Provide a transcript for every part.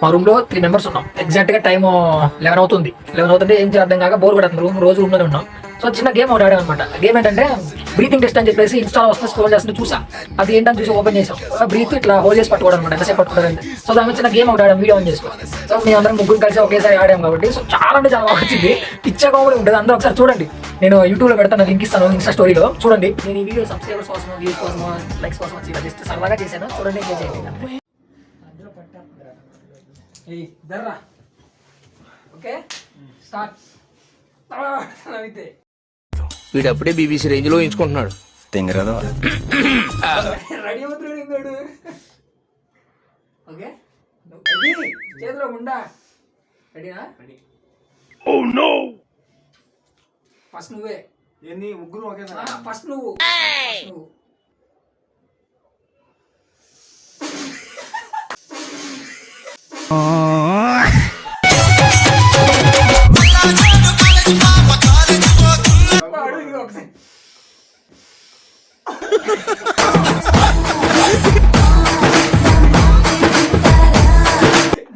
మా రూమ్ లో 3 మెంబర్స్ ఉన్నాం. ఎగ్జాక్ట్ గా టైం 11 అవుతుంది. 11 అవుతుంటే ఏం చేద్దాం కాక బోర్ కొడుతుంది. రోజు రూమ్ లోనే ఉన్నాం. సో చిన్న గేమ్ ఒకటి ఆడాం అనమాట. గేమ్ ఏంటంటే బ్రీతింగ్ టెస్ట్ అని చెప్పేసి ఇన్స్టాల్ వస్తుంది, స్క్రోల్ చేస్తుంది, చూసా అది ఏంటని చూసి ఓపెన్ చేసాం. బ్రీత్ ఇట్లా హోల్డ్ చేసి పట్టుకోవడం అనమాట, ఎంతసేపు పట్టుకోవడానికి. సో దాని చిన్న గేమ్ ఒకటి ఆడాం, వీడియో ఆన్ చేసుకో. సో మీ అందరం ముగ్గురు కలిసి ఒకేసారి ఆడాం కాబట్టి సో చాలా అంటే చాలా బాగా వచ్చింది. పిచ్చ కామెడీ ఉంటుంది. అందరూ ఒకసారి చూడండి, నేను యూట్యూబ్ లో పెడతాను, లింక్ ఇస్తాను ఇన్స్టా స్టోరీలో చూడండి. నేను ఈ వీడియో సబ్స్క్రైబర్స్ కోసం, వ్యూస్ కోసం, లైక్స్ కోసం వచ్చి జస్ట్ సరదాగా చేశాను. చూడండి, ఎంజాయ్ చేయండి. Okay start. వీడప్పుడే బీబీసీ రేంజ్ లో ఎంచుకుంటున్నాడు. తెంగరదా రెడీ అవుతున్నాడు. ఓకే చేతిలో ఉండా. రెడీనా? Oh no. ఫస్ట్ నువ్వే. ఏంది ముగ్గురు ఒకేసారి? ఫస్ట్ నువ్వు.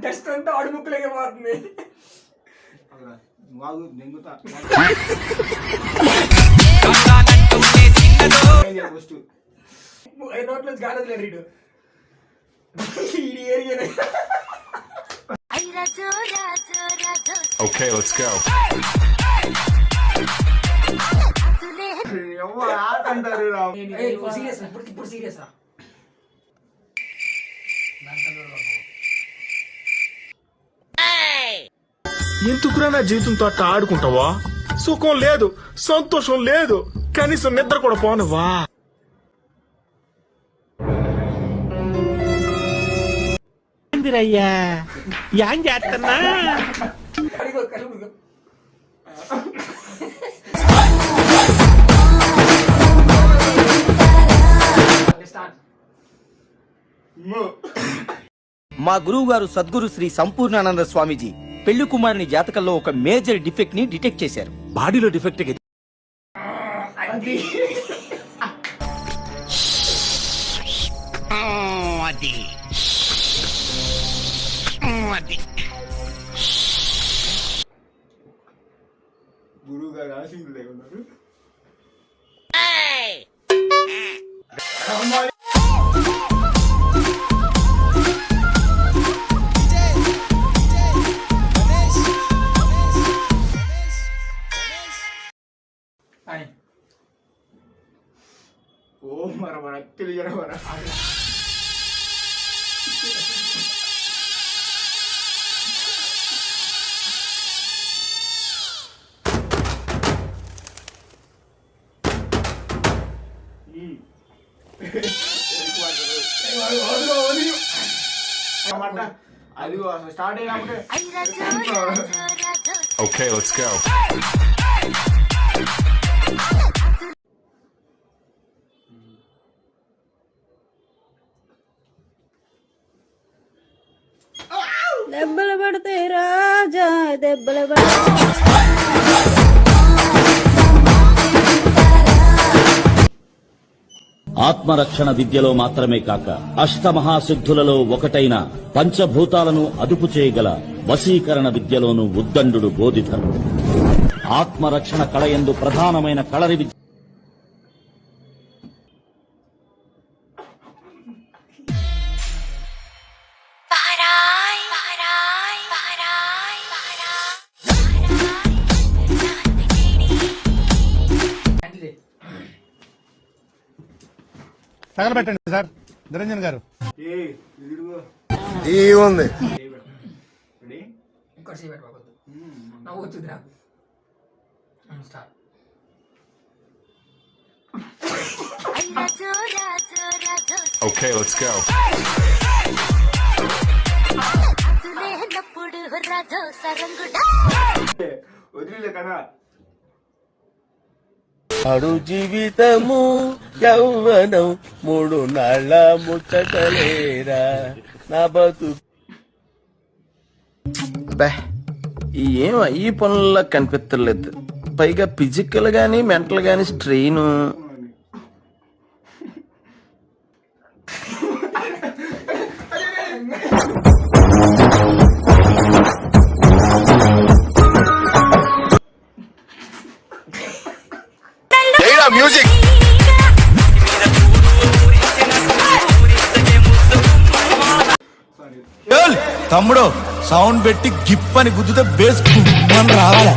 డస్ట్ అంతా అడుముక్కులకి పోతుంది. నోట్లో గాలి లేదు రీడు. Okay, let's go. ఇప్పుడు సీరియస్ రా. ఎందుకురా నా జీవితంతో అట్లా ఆడుకుంటావా? సుఖం లేదు, సంతోషం లేదు, కనీసం నిద్ర కూడా పోనవా? ఏం చేస్తున్నా? మా గురువు గారు సద్గురు శ్రీ సంపూర్ణానంద స్వామీజీ పెళ్లి కుమారుని జాతకంలో ఒక మేజర్ డిఫెక్ట్ ని డిటెక్ట్ చేశారు. బాడీలో డిఫెక్ట్ గురువు గారు ఆశీస్సులు లేకున్నారు. ఓ మర తెలియజర అది స్టార్ట్ అయినప్పుడే. Okay, let's go. దెబ్బలు పడతాయి రాజా, దెబ్బలు పడతాయి. ఆత్మరక్షణ విద్యలో మాత్రమే కాక అష్టమహాసిద్ధులలో ఒకటైన పంచభూతాలను అదుపు చేయగల వశీకరణ విద్యలోనూ ఉద్దండు బోధిధరుడు. ఆత్మరక్షణ కళయందు ప్రధానమైన కళరి విద్య తగలబెట్టండి సార్ నిరంజన్ గారు. ఏముంది ఇంకోటి సీ పెట్టవద్దు, నవ్వు వచ్చింది నాకు. స్టార్ట్. Okay, let's go. వదిలే కదా. అడు జీవితము యౌవనం 3 నాళ్ళ ముచ్చటలేరా నా బతు. ఏం ఈ పనుల్లో కనిపించలేదు. పైగా ఫిజికల్ గానీ మెంటల్ గానీ స్ట్రెయిన్. Thank you. ఆ మ్యూజిక్. తమ్ముడు సౌండ్ పెట్టి గిప్ అని గుద్దుతే బేస్ రావాలి.